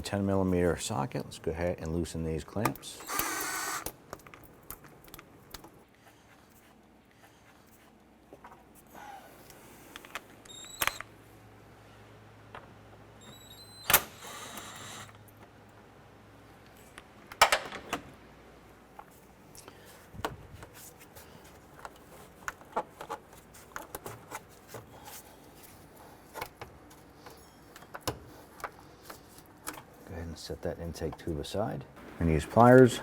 and 10mm socket. Let's go ahead and loosen these clamps. And set that intake tube aside. And use pliers,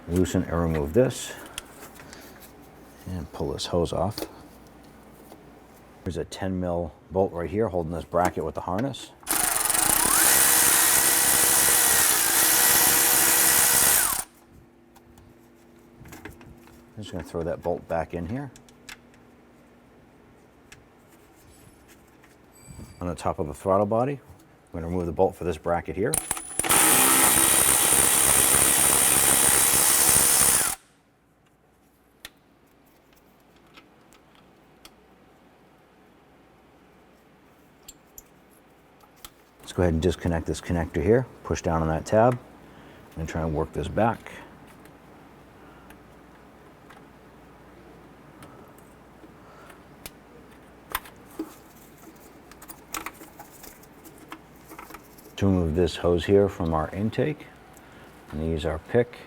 loosen and remove this, and pull this hose off. There's a 10mm bolt right here holding this bracket with the harness. I'm just going to throw that bolt back in here. On the top of the throttle body, I'm going to remove the bolt for this bracket here. Let's go ahead and disconnect this connector here, push down on that tab, and try and work this back. To remove this hose here from our intake, I'm going to use our pick.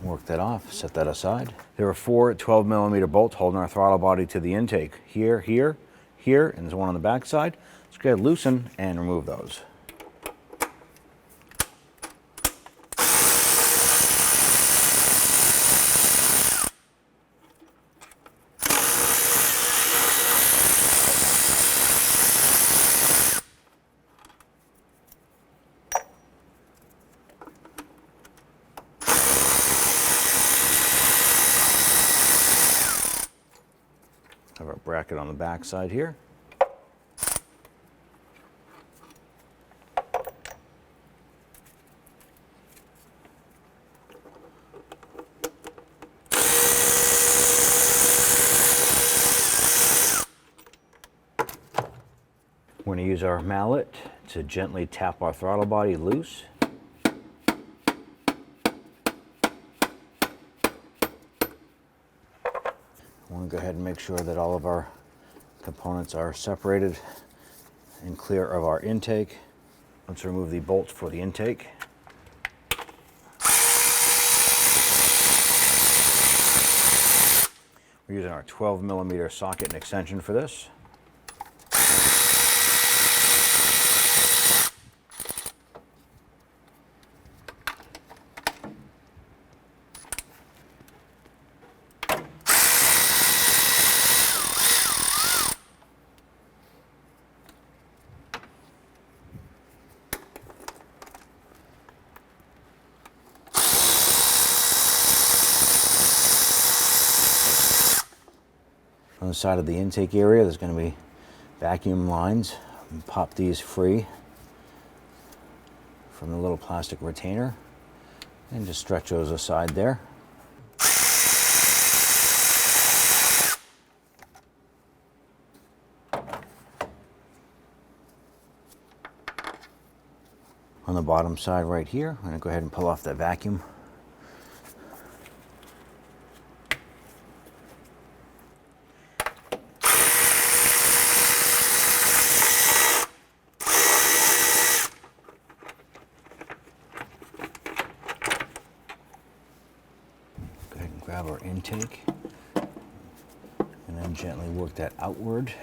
Work that off, set that aside. There are 4 12mm bolts holding our throttle body to the intake. Here, here, here, and there's one on the back side. Let's go ahead and loosen and remove those. Have our bracket on the back side here. We're going to use our mallet to gently tap our throttle body loose. I want to go ahead and make sure that all of our components are separated and clear of our intake. Let's remove the bolts for the intake. We're using our 12mm socket and extension for this. On the side of the intake area, there's going to be vacuum lines. Pop these free from the little plastic retainer and just stretch those aside there. On the bottom side right here, I'm going to go ahead and pull off that vacuum. Grab our intake and then gently work that outward.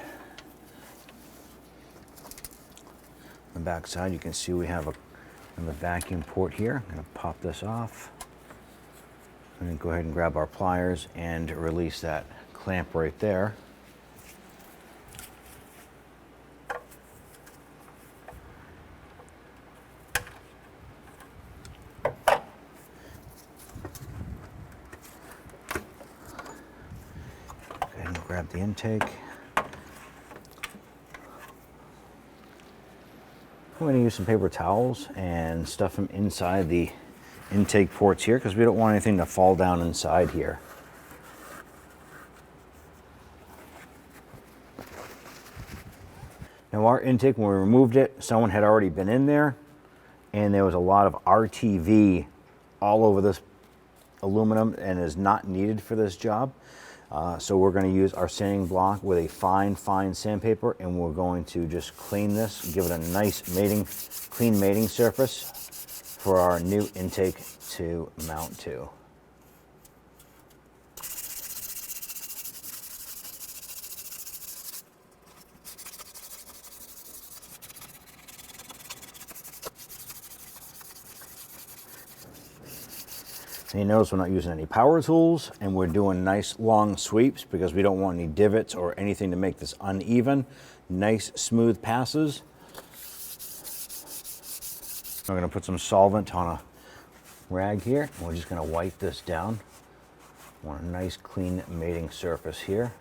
On the back side, you can see we have the vacuum port here. I'm going to pop this off. I'm going to go ahead and grab our pliers and release that clamp right there. grab the intake. I'm going to use some paper towels and stuff them inside the intake ports here because we don't want anything to fall down inside here. Now our intake, when we removed it, someone had already been in there and there was a lot of RTV all over this aluminum and is not needed for this job. So we're going to use our sanding block with a fine sandpaper, and we're going to just clean this, give it a nice clean mating surface for our new intake to mount to. And you notice we're not using any power tools, and we're doing nice long sweeps because we don't want any divots or anything to make this uneven. Nice smooth passes. We're going to put some solvent on a rag here, and we're just going to wipe this down. We want a nice clean mating surface here.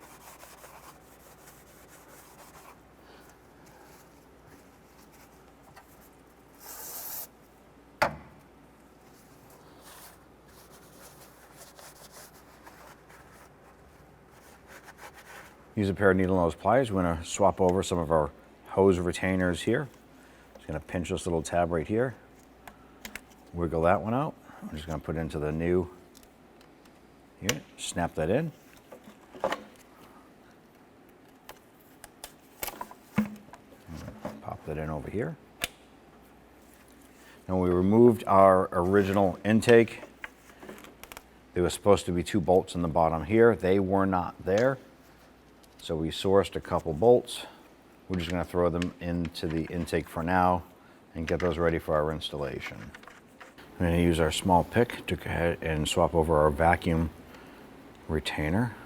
Use a pair of needle nose pliers. We're going to swap over some of our hose retainers here. Just going to pinch this little tab right here. Wiggle that one out. I'm just going to put it into the new here. Snap that in. Pop that in over here. And we removed our original intake. There was supposed to be 2 bolts in the bottom here. They were not there. So we sourced a couple bolts. We're just going to throw them into the intake for now and get those ready for our installation. I'm going to use our small pick to go ahead and swap over our vacuum retainer.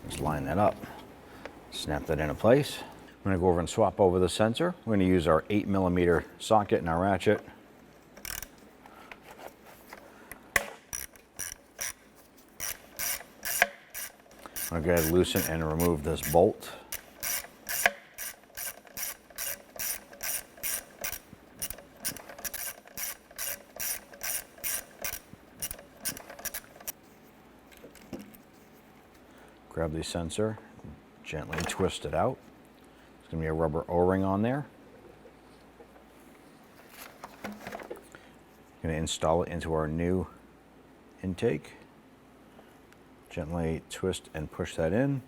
Just line that up, snap that into place. I'm going to go over and swap over the sensor. We're going to use our 8mm socket in our ratchet. I'm going to go ahead and loosen and remove this bolt. Grab the sensor, gently twist it out. There's going to be a rubber O-ring on there. Going to install it into our new intake. Gently twist and push that in.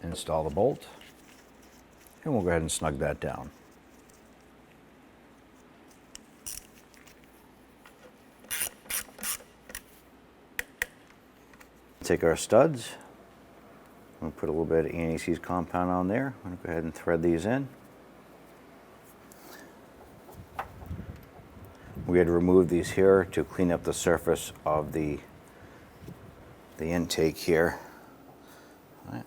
Install the bolt. And we'll go ahead and snug that down. Take our studs. I'm going to put a little bit of anti-seize compound on there. I'm going to go ahead and thread these in. We had to remove these here to clean up the surface of the intake here. All right.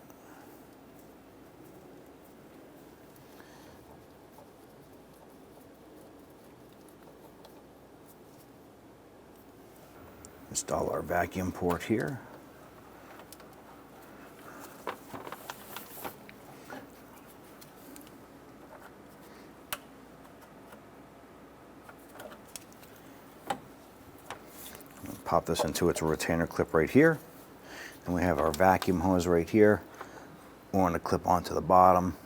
Install our vacuum port here. Pop this into its retainer clip right here. And we have our vacuum hose right here. We want to clip onto the bottom.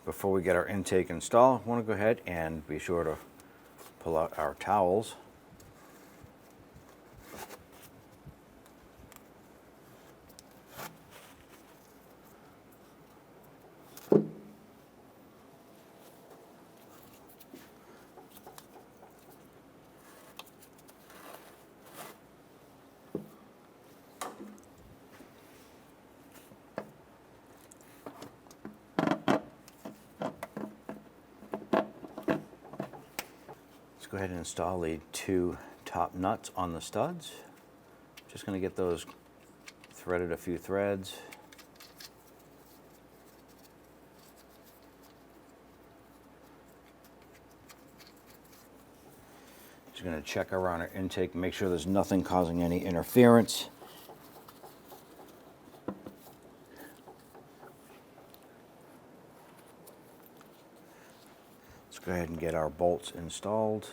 Before we get our intake installed, I want to go ahead and be sure to pull out our towels. Go ahead and install the 2 top nuts on the studs. Just going to get those threaded a few threads. Just Just going to check around our intake, make sure there's nothing causing any interference. Let's go ahead and get our bolts installed.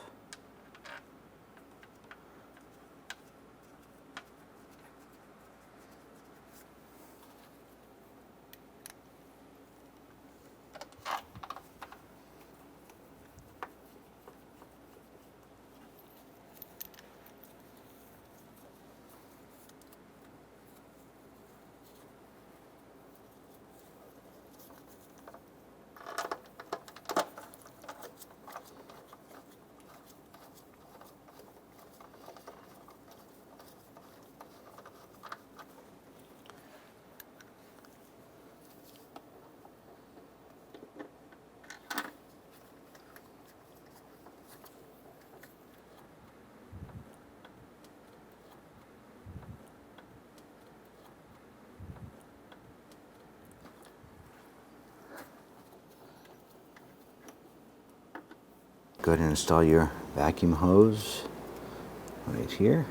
Go ahead and install your vacuum hose right here.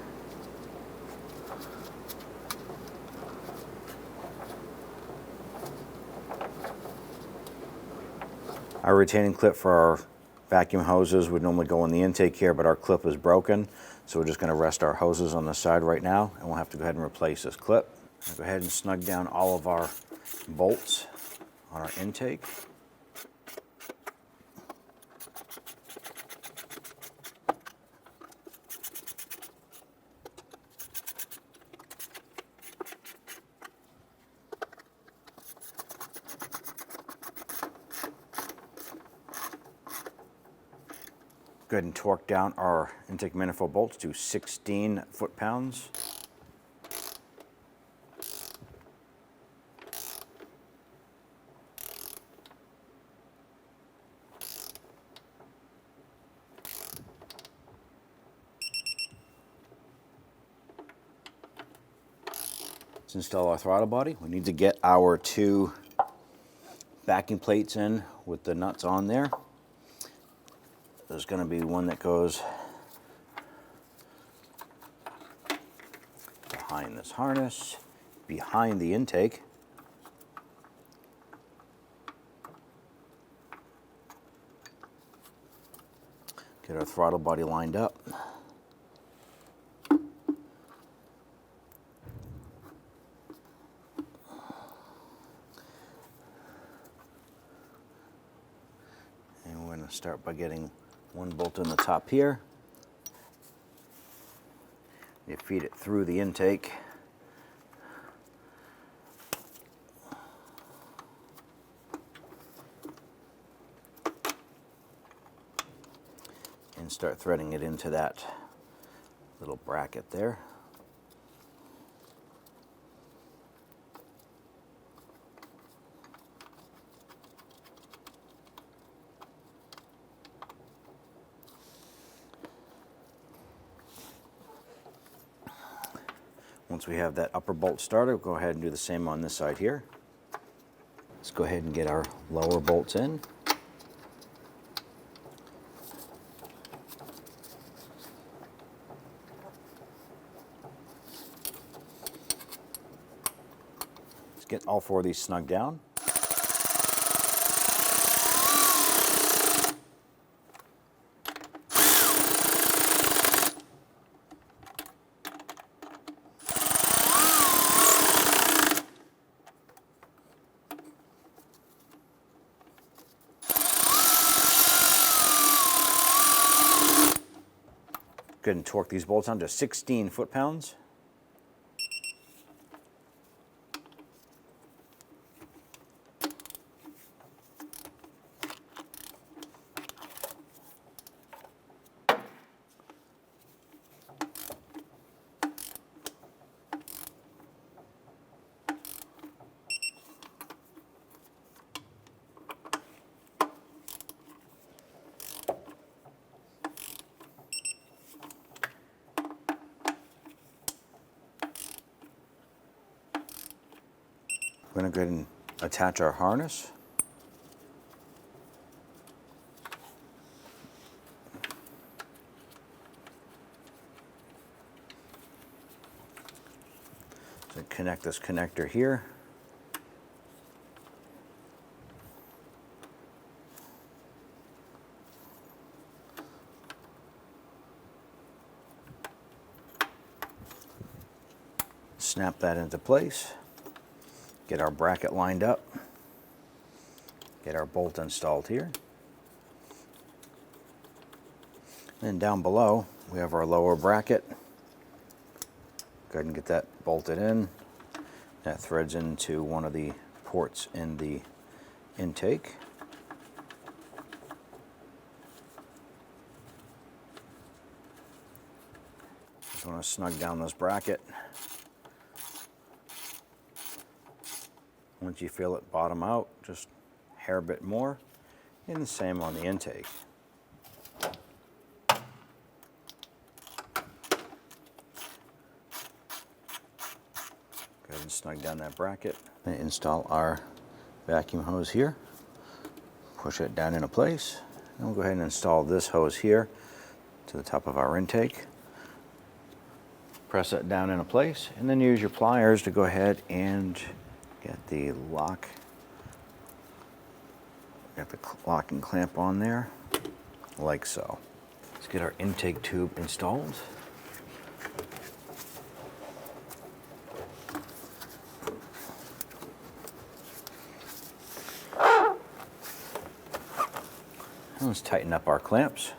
Our retaining clip for our vacuum hoses would normally go in the intake here, but our clip is broken. So we're just going to rest our hoses on the side right now, and we'll have to go ahead and replace this clip. I'll go ahead and snug down all of our bolts on our intake. Go ahead and torque down our intake manifold bolts to 16 foot-pounds. Let's install our throttle body. We need to get our two backing plates in with the nuts on there. There's going to be one that goes behind this harness, behind the intake. Get our throttle body lined up. And we're going to start by getting one bolt in the top here. You feed it through the intake. And start threading it into that little bracket there. Once we have that upper bolt started, we'll go ahead and do the same on this side here. Let's go ahead and get our lower bolts in. Let's get all four of these snug down. Go ahead and torque these bolts down to 16 foot-pounds. We're going to go ahead and attach our harness. connect this connector here. Snap that into place. Get our bracket lined up. Get our bolt installed here. Then down below, we have our lower bracket. Go ahead and get that bolted in. That threads into one of the ports in the intake. Just want to snug down this bracket. Once you feel it bottom out, just a hair bit more, and the same on the intake. Go ahead and snug down that bracket. Then install our vacuum hose here. Push it down into place. And we'll go ahead and install this hose here to the top of our intake. Press it down into place, and then use your pliers to go ahead and get the lock. Got the lock and clamp on there, like so. Let's get our intake tube installed. Let's tighten up our clamps.